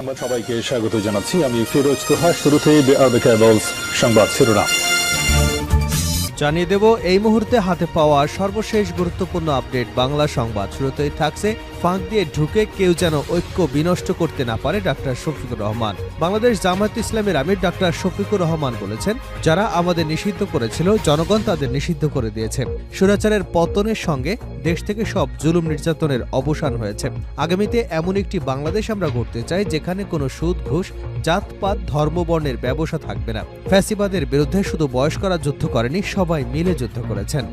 সংবাদ সবাইকে স্বাগত জানাচ্ছি। আমি ফিরোজ তোহা। শুরুতেই সংবাদ শিরোনাম জানিয়ে দেব এই মুহূর্তে হাতে পাওয়া সর্বশেষ গুরুত্বপূর্ণ আপডেট বাংলা সংবাদ। শুরুতেই থাকছে ফাঁক দিয়ে ঢুকে কেউ যেন ঐক্য বিনষ্ট করতে না পারে ডাক্তার শফিকুর রহমান। বাংলাদেশ জামায়াত ইসলামীর আমির ডাক্তার শফিকুর রহমান বলেছেন, যারা আমাদের নিষিদ্ধ করেছিল জনগণ তাদের নিষিদ্ধ করে দিয়েছে। স্বৈরাচারের পতনের সঙ্গে দেশ থেকে সব জুলুম নির্যাতনের অবসান হয়েছে। আগামীতে এমন একটি বাংলাদেশ আমরা গড়তে চাই যেখানে কোনো সুদ ঘুষ জাতপাত ধর্মবর্ণের ব্যবসা থাকবে না। ফ্যাসিবাদের বিরুদ্ধে শুধু বয়স্করা যুদ্ধ করেনি, সবাই মিলে যুদ্ধ করেছেন।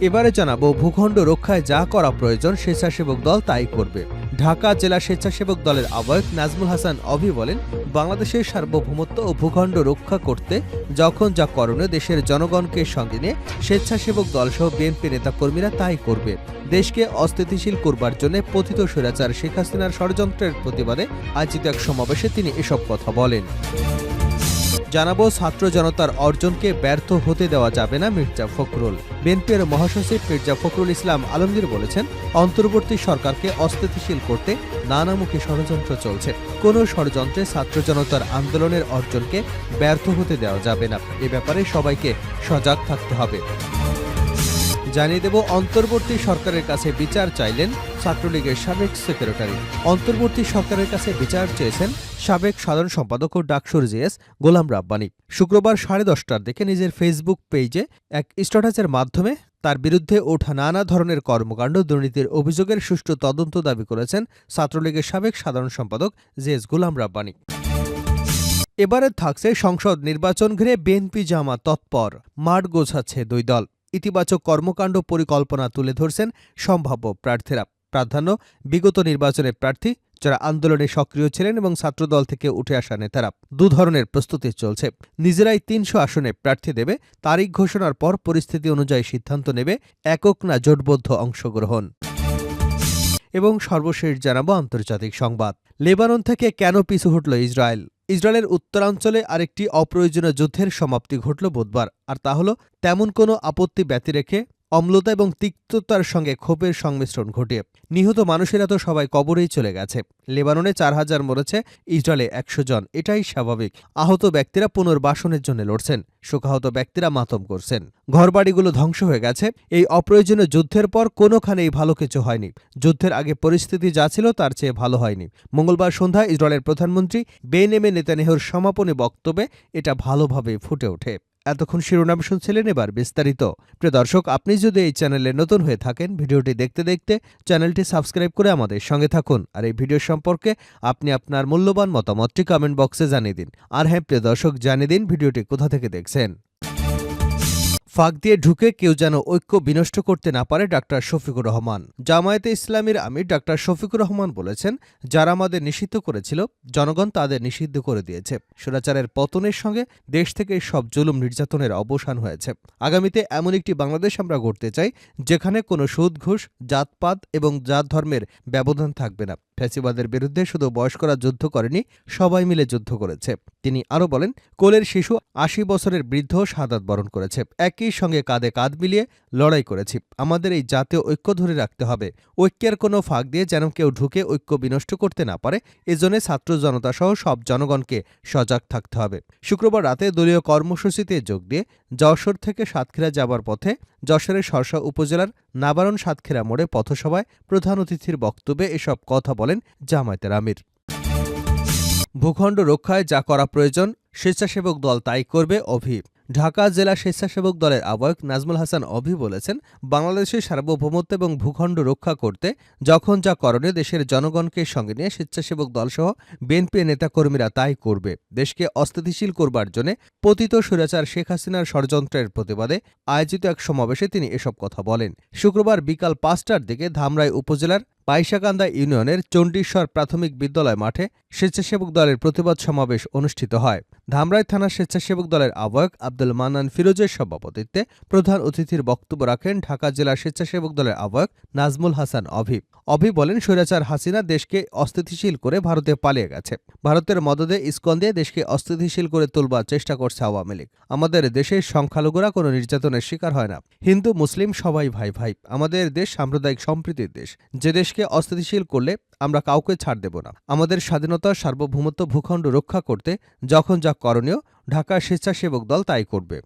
এবারে জানাবো ভূখণ্ড রক্ষায় যা করা প্রয়োজন স্বেচ্ছাসেবক দল তাই করবে। ঢাকা জেলা স্বেচ্ছাসেবক দলের আহ্বায়ক নাজমুল হাসান অভি বলেন, বাংলাদেশের সার্বভৌমত্ব ও ভূখণ্ড রক্ষা করতে যখন যা করণীয় দেশের জনগণকে সঙ্গে নিয়ে স্বেচ্ছাসেবক দলসহ বিএনপি নেতাকর্মীরা তাই করবে। দেশকে অস্থিতিশীল করবার জন্য পতিত স্বৈরাচার শেখ হাসিনার ষড়যন্ত্রের প্রতিবাদে আয়োজিত এক সমাবেশে তিনি এসব কথা বলেন। জানাবো ছাত্র জনতার অর্জনকে ব্যর্থ হতে দেওয়া যাবে না মির্জা ফখরুল। বিএনপির মহাসচিব মির্জা ফখরুল ইসলাম আলমগীর বলেছেন, অন্তর্বর্তী সরকারকে অস্থিতিশীল করতে নানামুখী ষড়যন্ত্র চলছে। কোনো ষড়যন্ত্রে ছাত্র জনতার আন্দোলনের অর্জনকে ব্যর্থ হতে দেওয়া যাবে না। এ ব্যাপারে সবাইকে সজাগ থাকতে হবে। জানিয়ে দেব অন্তর্বর্তী সরকারের কাছে বিচার চাইলেন ছাত্রলীগের সাবেক সেক্রেটারি। অন্তর্বর্তী সরকারের কাছে বিচার চেয়েছেন সাবেক সাধারণ সম্পাদক ও ডাকসুর জিএস গোলাম রাব্বানী। শুক্রবার 10:30টার দিকে নিজের ফেসবুক পেজে এক স্ট্যাটাসের মাধ্যমে তার বিরুদ্ধে ওঠা নানা ধরনের কর্মকাণ্ড দুর্নীতির অভিযোগের সুষ্ঠু তদন্ত দাবি করেছেন ছাত্রলীগের সাবেক সাধারণ সম্পাদক জিএস গোলাম রাব্বানী। এবারে থাকছে সংসদ নির্বাচন ঘিরে বিএনপি জামাত তৎপর, মাঠ গোছাচ্ছে দুই দল। ইতিবাচক কর্মকাণ্ড পরিকল্পনা তুলে ধরছেন সম্ভাব্য প্রার্থীরা। প্রাধান্য বিগত নির্বাচনের প্রার্থী যারা আন্দোলনে সক্রিয় ছিলেন এবং ছাত্রদল থেকে উঠে আসা নেতারা। দু ধরনের প্রস্তুতি চলছে। নিজেরাই 300 আসনে প্রার্থী দেবে, তারিখ ঘোষণার পর পরিস্থিতি অনুযায়ী সিদ্ধান্ত নেবে একক না জোটবদ্ধ অংশগ্রহণ। এবং সর্বশেষ জানাবো আন্তর্জাতিক সংবাদ। লেবানন থেকে কেন পিছু হটল ইসরায়েল? ইসরায়েলের উত্তরাঞ্চলে আরেকটি অপ্রয়োজনীয় যুদ্ধের সমাপ্তি ঘটল বুধবার। আর তা হল তেমন কোনো আপত্তি ব্যতি রেখে অম্লতা এবং তিক্ততার সঙ্গে ক্ষোভের সংমিশ্রণ ঘটিয়ে নিহত মানুষেরা তো সবাই কবরেই চলে গেছে। লেবাননে 4000 মরেছে, ইসরায়েলে 100 জন। এটাই স্বাভাবিক। আহত ব্যক্তিরা পুনর্বাসনের জন্য লড়ছেন, শোকাহত ব্যক্তিরা মাতম করছেন। ঘরবাড়িগুলো ধ্বংস হয়ে গেছে। এই অপ্রয়োজনীয় যুদ্ধের পর কোনোখানেই ভালো কিছু হয়নি। যুদ্ধের আগে পরিস্থিতি যা ছিল তার চেয়ে ভালো হয়নি। মঙ্গলবার সন্ধ্যায় ইসরায়েলের প্রধানমন্ত্রী বেনিয়ামিন নেতানিয়াহুর সমাপনী বক্তব্যে এটা ভালোভাবে ফুটে ওঠে। এতক্ষণ শিরোনাম শুনছিলেন, এবার বিস্তারিত। প্রিয় দর্শক, আপনি যদি এই চ্যানেলে নতুন হয়ে থাকেন, ভিডিওটি দেখতে দেখতে চ্যানেলটি সাবস্ক্রাইব করে আমাদের সঙ্গে থাকুন। আর এই ভিডিও সম্পর্কে আপনি আপনার মূল্যবান মতামতটি কমেন্ট বক্সে জানিয়ে দিন। আর হ্যাঁ প্রিয় দর্শক, জানিয়ে দিন ভিডিওটি কোথা থেকে দেখছেন। ফাঁক দিয়ে ঢুকে কেউ যেন ঐক্য বিনষ্ট করতে না পারে ডাক্তার শফিকুর রহমান। জামায়াতে ইসলামীর আমির ডাক্তার শফিকুর রহমান বলেছেন, যারা আমাদের নিষিদ্ধ করেছিল জনগণ তাদের নিষিদ্ধ করে দিয়েছে। স্বৈরাচারের পতনের সঙ্গে দেশ থেকে সব জুলুম নির্যাতনের অবসান হয়েছে। আগামীতে এমন একটি বাংলাদেশ আমরা গড়তে চাই যেখানে কোনো সুদ ঘুষ জাতপাত এবং জাত ধর্মের ব্যবধান থাকবে না। ফ্যাসিবাদের বিরুদ্ধে শুধু বয়স্করা যুদ্ধ করেনি, সবাই মিলে যুদ্ধ করেছে। তিনি আরও বলেন, কোলের শিশু 80 বছরের বৃদ্ধ শাহাদাত বরণ করেছে। একই সঙ্গে কাঁধে কাঁধ মিলিয়ে লড়াই করেছি। আমাদের এই জাতীয় ঐক্য ধরে রাখতে হবে। ঐক্যের কোনো ফাঁক দিয়ে যেন কেউ ঢুকে ঐক্য বিনষ্ট করতে না পারে, এজন্য ছাত্র জনতা সহ সব জনগণকে সজাগ থাকতে হবে। শুক্রবার রাতে দলীয় কর্মসূচিতে যোগ দিয়ে যশোর থেকে সাতক্ষীরা যাবার পথে যশোরের শর্ষা উপজেলার নাবারণ সাতক্ষীরা মোড়ে পথসভায় প্রধান অতিথির বক্তব্যে এসব কথা বলেন জামায়াতের আমির। ভূখণ্ড রক্ষায় যা করা প্রয়োজন স্বেচ্ছাসেবক দল তাই করবে অভি। ঢাকা জেলা স্বেচ্ছাসেবক দলের আহ্বায়ক নাজমুল হাসান অভি বলেছেন, বাংলাদেশের সার্বভৌমত্ব এবং ভূখণ্ড রক্ষা করতে যখন যা করণীয় দেশের জনগণকে সঙ্গে নিয়ে স্বেচ্ছাসেবক দলসহ বিএনপি নেতাকর্মীরা তাই করবে। দেশকে অস্থিতিশীল করবার জন্য পতিত স্বৈরাচার শেখ হাসিনার ষড়যন্ত্রের প্রতিবাদে আয়োজিত এক সমাবেশে তিনি এসব কথা বলেন। শুক্রবার বিকাল 5টার দিকে ধামরাই উপজেলার পাইসাকান্দা ইউনিয়নের চণ্ডীশ্বর প্রাথমিক বিদ্যালয় মাঠে স্বেচ্ছাসেবক দলের প্রতিবাদ সমাবেশ অনুষ্ঠিত হয়। ধামরাই থানা স্বেচ্ছাসেবক দলের আহ্বায়ক আব্দুল মান্নান ফিরোজের সভাপতিত্বে প্রধান অতিথির বক্তব্য রাখেন ঢাকা জেলা স্বেচ্ছাসেবক দলের আহ্বায়ক নাজমুল হাসান অভি। অভি বলেন, স্বৈরাচার হাসিনা দেশকে অস্থিতিশীল করে ভারতে পালিয়ে গেছে। ভারতের মদদে ইস্কন দিয়ে দেশকে অস্থিতিশীল করে তুলবার চেষ্টা করছে আওয়ামী লীগ। আমাদের দেশের সংখ্যালঘুরা কোনো নির্যাতনের শিকার হয় না। হিন্দু মুসলিম সবাই ভাই ভাই। আমাদের দেশ সাম্প্রদায়িক সম্প্রীতির দেশ। যে দেশ বাংলাদেশকে অস্থিতিশীল করলে আমরা কাউকে ছাড় দেব না। আমাদের স্বাধীনতা, সার্বভৌমত্ব, ভূখণ্ড রক্ষা করতে যখন যা করণীয় ঢাকা স্বেচ্ছাসেবক দল তাই করবে।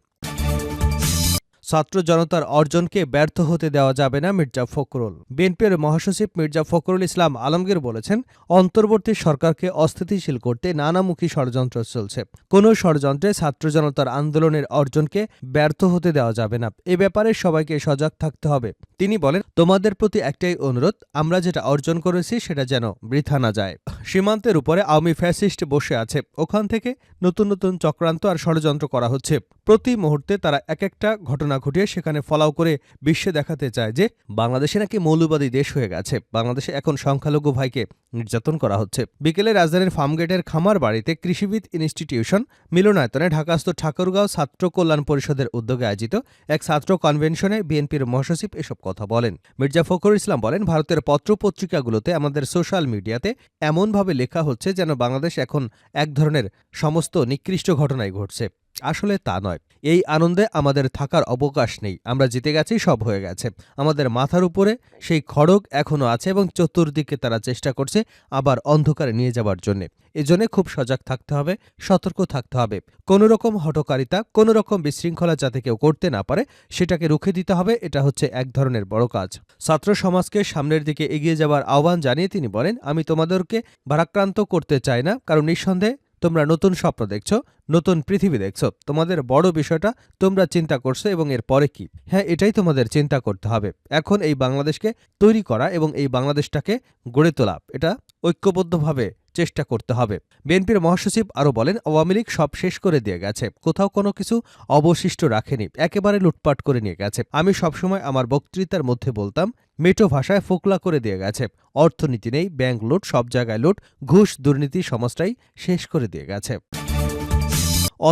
ছাত্র জনতার অর্জনকে ব্যর্থ হতে দেওয়া যাবে না মির্জা ফখরুল। বিএনপির মহাসচিব মির্জা ফখরুল ইসলাম আলমগীর বলেছেন, অন্তর্বর্তী সরকারকে অস্থিতিশীল করতে নানামুখী ষড়যন্ত্র চলছে। কোনো ষড়যন্ত্রে ছাত্র জনতার আন্দোলনের অর্জনকে ব্যর্থ হতে দেওয়া যাবে না। এ ব্যাপারে সবাইকে সজাগ থাকতে হবে। তিনি বলেন, তোমাদের প্রতি একটাই অনুরোধ, আমরা যেটা অর্জন করেছি সেটা যেন বৃথা না যায়। সীমান্তের উপরে আওয়ামী ফ্যাসিস্ট বসে আছে, ওখান থেকে নতুন নতুন চক্রান্ত আর ষড়যন্ত্র করা হচ্ছে। প্রতি মুহূর্তে তারা এক একটা ঘটনা ঘটিয়ে সেখানে ফলাও করে বিশ্বে দেখাতে চায় যে বাংলাদেশে নাকি মৌলবাদী দেশ হয়ে গেছে, বাংলাদেশে এখন সংখ্যালঘু ভাইকে নির্যাতন করা হচ্ছে। বিকেলে রাজধানীর ফার্মগেটের খামার বাড়িতে কৃষিবিদ ইনস্টিটিউশন মিলনায়তনে ঢাকাস্থ ঠাকুরগাঁও ছাত্র কল্যাণ পরিষদের উদ্যোগে আয়োজিত এক ছাত্র কনভেনশনে বিএনপির মহাসচিব এসব কথা বলেন। মির্জা ফখরুল ইসলাম বলেন, ভারতের পত্রপত্রিকাগুলোতে, আমাদের সোশ্যাল মিডিয়াতে এমনভাবে লেখা হচ্ছে যেন বাংলাদেশ এখন এক ধরনের সমস্ত নিকৃষ্ট ঘটনাই ঘটছে। আসলে তা নয়। এই আনন্দে আমাদের থাকার অবকাশ নেই। আমরা জিতে গেছি, সব হয়ে গেছে। আমাদের মাথার উপরে সেই খড়গ এখনও আছে এবং চতুর্দিকে তারা চেষ্টা করছে আবার অন্ধকারে নিয়ে যাবার জন্য। এজন্য খুব সজাগ থাকতে হবে, সতর্ক থাকতে হবে। কোনো রকম হঠকারিতা, কোনো রকম বিশৃঙ্খলা যাতে কেউ করতে না পারে সেটাকে রুখে দিতে হবে। এটা হচ্ছে এক ধরনের বড় কাজ। ছাত্র সমাজকে সামনের দিকে এগিয়ে যাবার আহ্বান জানিয়ে তিনি বলেন, আমি তোমাদেরকে ভারাক্রান্ত করতে চাই না, কারণ নিঃসন্দেহে তোমরা নতুন স্বপ্ন দেখছ, নতুন পৃথিবী দেখছ। তোমাদের বড় বিষয়টা তোমরা চিন্তা করছো এবং এর পরে কি। হ্যাঁ, এটাই তোমাদের চিন্তা করতে হবে। এখন এই বাংলাদেশকে তৈরি করা এবং এই বাংলাদেশটাকে গড়ে তোলা, এটা ঐক্যবদ্ধভাবে চেষ্টা করতে হবে। বিএনপির মহাসচিব আরও বলেন, আওয়ামী লীগ সব শেষ করে দিয়ে গেছে, কোথাও কোনো কিছু অবশিষ্ট রাখেনি, একেবারে লুটপাট করে নিয়ে গেছে। আমি সবসময় আমার বক্তৃতার মধ্যে বলতাম, মেটো ভাষায় ফোকলা করে দিয়ে গেছে। অর্থনীতি নেই, ব্যাংক লুট, সব জায়গায় লুট, ঘুষ, দুর্নীতি সমাজটাই শেষ করে দিয়ে গেছে।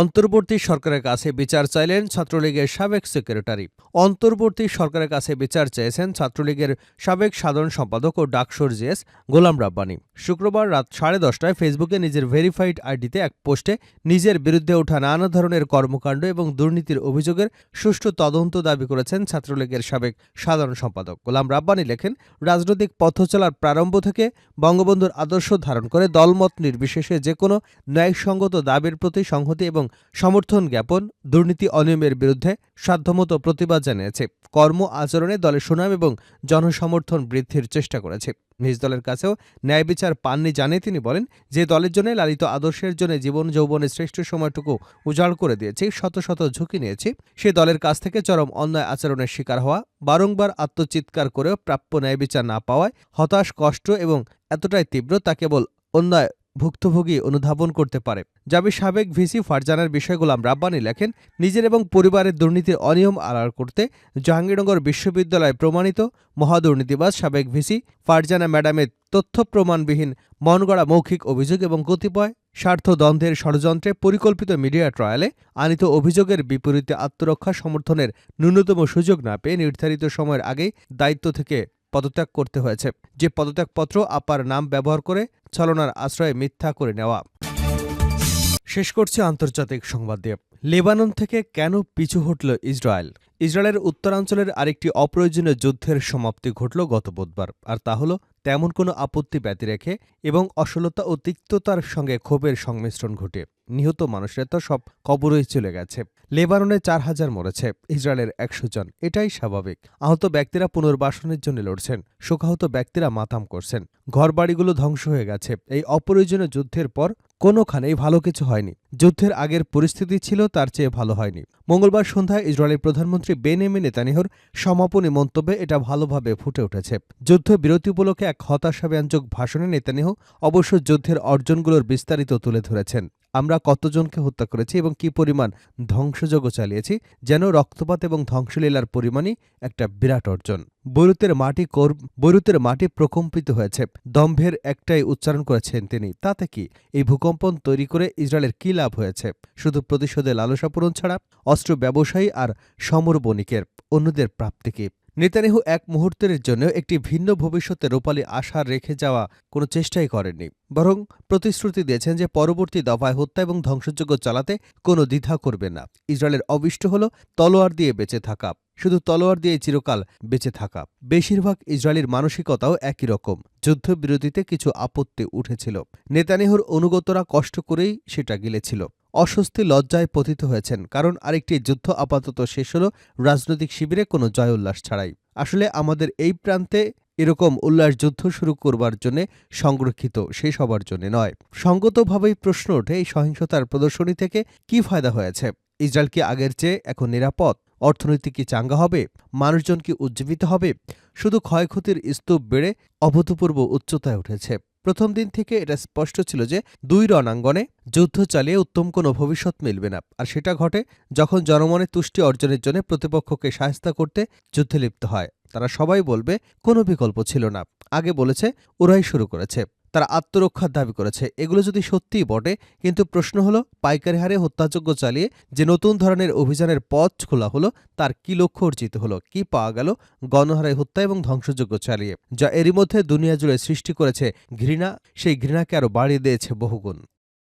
অন্তর্বর্তী সরকারের কাছে বিচার চাইলেন ছাত্রলীগের সাবেক সেক্রেটারি। অন্তর্বর্তী সরকারের কাছে বিচার চেয়েছেন ছাত্রলীগের সাবেক সাধারণ সম্পাদক ও ডাকসুর জিএস গোলাম রাব্বানী। শুক্রবার রাত 10:30টায় ফেসবুকে নিজের ভেরিফাইড আইডিতে এক পোস্টে নিজের বিরুদ্ধে ওঠা নানা ধরনের কর্মকাণ্ড এবং দুর্নীতির অভিযোগের সুষ্ঠু তদন্ত দাবি করেছেন ছাত্রলীগের সাবেক সাধারণ সম্পাদক। গোলাম রাব্বানী লেখেন, রাজনৈতিক পথ চলার প্রারম্ভ থেকে বঙ্গবন্ধুর আদর্শ ধারণ করে দলমত নির্বিশেষে যে কোনো ন্যায়সঙ্গত দাবির প্রতি সংহতি এবং সমর্থন জ্ঞাপন, দুর্নীতি অনিয়মের বিরুদ্ধে সাধ্যমতো প্রতিবাদ জানিয়েছে। কর্ম আচরণে দলের সুনাম এবং জনসমর্থন বৃদ্ধির চেষ্টা করেছে। নিজ দলের কাছেও ন্যায় বিচার পাননি জানিয়ে তিনি বলেন, যে দলের জন্য লালিত আদর্শের জন্য জীবন যৌবনের শ্রেষ্ঠ সময়টুকু উজাড় করে দিয়েছি, শত শত ঝুঁকি নিয়েছি, সে দলের কাছ থেকে চরম অন্যায় আচরণের শিকার হওয়া, বারংবার আত্মচিৎকার করেও প্রাপ্য ন্যায় বিচার না পাওয়ায় হতাশ, কষ্ট এবং এতটাই তীব্র তা কেবল অন্যায় ভুক্তভোগী অনুধাবন করতে পারে। জাবি সাবেক ভিসি ফারজানার বিষয়ে গোলাম রাব্বানী লেখেন, নিজের এবং পরিবারের দুর্নীতির অনিয়ম আড়াল করতে জাহাঙ্গীরনগর বিশ্ববিদ্যালয়ে প্রমাণিত মহাদুর্নীতিবাজ সাবেক ভিসি ফারজানা ম্যাডামের তথ্য প্রমাণবিহীন মনগড়া মৌখিক অভিযোগ এবং কতিপয় স্বার্থদ্বন্দ্বের ষড়যন্ত্রে পরিকল্পিত মিডিয়া ট্রায়ালে আনিত অভিযোগের বিপরীতে আত্মরক্ষা সমর্থনের ন্যূনতম সুযোগ না পেয়ে নির্ধারিত সময়ের আগেই দায়িত্ব থেকে পদত্যাগ করতে হয়েছে। যে পদত্যাগপত্র আপার নাম ব্যবহার করে ছলনার আশ্রয়ে মিথ্যা করে নেওয়া। শেষ করছে আন্তর্জাতিক সংবাদ দিয়ে। লেবানন থেকে কেন পিছু হটল ইসরায়েল? ইসরায়েলের উত্তরাঞ্চলের আরেকটি অপ্রয়োজনীয় যুদ্ধের সমাপ্তি ঘটল গত বুধবার, আর তা হল তেমন কোনো আপত্তি ব্যতি রেখে এবং অসলতা ও তিক্ততার সঙ্গে ক্ষোভের সংমিশ্রণ ঘটে নিহত মানুষেরা তো সব কবরেই চলে গেছে। লেবাননে 4000 মরেছে, ইসরায়েলের 100 জন। এটাই স্বাভাবিক। আহত ব্যক্তিরা পুনর্বাসনের জন্য লড়ছেন, শোকাহত ব্যক্তিরা মাতাম করছেন, ঘরবাড়িগুলো ধ্বংস হয়ে গেছে। এই অপ্রয়োজনীয় যুদ্ধের পর কোনোখানেই ভালো কিছু হয়নি। যুদ্ধের আগের পরিস্থিতি ছিল তার চেয়ে ভালো হয়নি। মঙ্গলবার সন্ধ্যায় ইসরায়েলের প্রধানমন্ত্রী বেনিয়ামিন নেতানিয়াহুর সমাপনী মন্তব্যে এটা ভালোভাবে ফুটে উঠেছে। যুদ্ধবিরতি উপলক্ষে এক হতাশাব্যঞ্জক ভাষণে নেতানিয়াহু অবশ্য যুদ্ধের অর্জনগুলোর বিস্তারিত তুলে ধরেছেন। আমরা কতজনকে হত্যা করেছি এবং কি পরিমাণ ধ্বংসযজ্ঞ চালিয়েছি, যেন রক্তপাত এবং ধ্বংসলীলার পরিমাণই একটা বিরাট অর্জন। বৈরুতের মাটি প্রকম্পিত হয়েছে, দম্ভের একটাই উচ্চারণ করেছেন তিনি। তাতে কি এই ভূকম্পন তৈরি করে ইসরায়েলের কি লাভ হয়েছে? শুধু প্রতিশোধে লালসা পূরণ ছাড়া অস্ত্র ব্যবসায়ী আর সমর বণিকের অন্যদের প্রাপ্তি কি? নেতানিয়াহু এক মুহূর্তের জন্য একটি ভিন্ন ভবিষ্যতে রূপালী আশা রেখে যাওয়া কোনো চেষ্টাই করেননি, বরং প্রতিশ্রুতি দিয়েছেন যে পরবর্তী দফায় হত্যা এবং ধ্বংসযজ্ঞ চালাতে কোনো দ্বিধা করবেন না। ইসরায়েলের অভিষ্ট হল তলোয়ার দিয়ে বেঁচে থাকা, শুধু তলোয়ার দিয়ে চিরকাল বেঁচে থাকা। বেশিরভাগ ইসরায়েলির মানসিকতাও একই রকম। যুদ্ধবিরতিতে কিছু আপত্তি উঠেছিল, নেতানিয়াহুর অনুগতরা কষ্ট করেই সেটা গিলেছিল। অস্বস্তি লজ্জায় পতিত হয়েছেন, কারণ আরেকটি যুদ্ধ আপাতত শেষ হল রাজনৈতিক শিবিরে কোনো জয় উল্লাস ছাড়াই। আসলে আমাদের এই প্রান্তে এরকম উল্লাস যুদ্ধ শুরু করবার জন্য সংরক্ষিত, শেষ হবার জন্য নয়। সঙ্গতভাবেই প্রশ্ন ওঠে, এই সহিংসতার প্রদর্শনী থেকে কি ফায়দা হয়েছে? ইসরায়েল কি আগের চেয়ে এখন নিরাপদ? অর্থনীতি কি চাঙ্গা হবে? মানুষজন কি উজ্জীবিত হবে? শুধু ক্ষয়ক্ষতির স্তূপ বেড়ে অভূতপূর্ব উচ্চতায় উঠেছে। প্রথম দিন থেকে এটা স্পষ্ট ছিল যে দুই রণাঙ্গনে যুদ্ধ চালিয়ে উত্তম কোনো ভবিষ্যৎ মিলবে না, আর সেটা ঘটে যখন জনমনের তুষ্টি অর্জনের জন্য প্রতিপক্ষকে সাহায্য করতে যুদ্ধে লিপ্ত হয়। তারা সবাই বলবে কোনো বিকল্প ছিল না, আগে বলেছে ওরাই শুরু করেছে, তারা আত্মরক্ষার দাবি করেছে। এগুলো যদি সত্যিই বটে, কিন্তু প্রশ্ন হলো পাইকারি হারে হত্যাযজ্ঞ চালিয়ে যে নতুন ধরনের অভিযানের পথ খোলা হলো, তার কি লক্ষ্য অর্জিত হলো? কি পাওয়া গেল গণহারে হত্যা এবং ধ্বংসযজ্ঞ চালিয়ে, যা এরই মধ্যে দুনিয়া জুড়ে সৃষ্টি করেছে ঘৃণা? সেই ঘৃণাকে আরও বাড়িয়ে দিয়েছে বহুগুণ।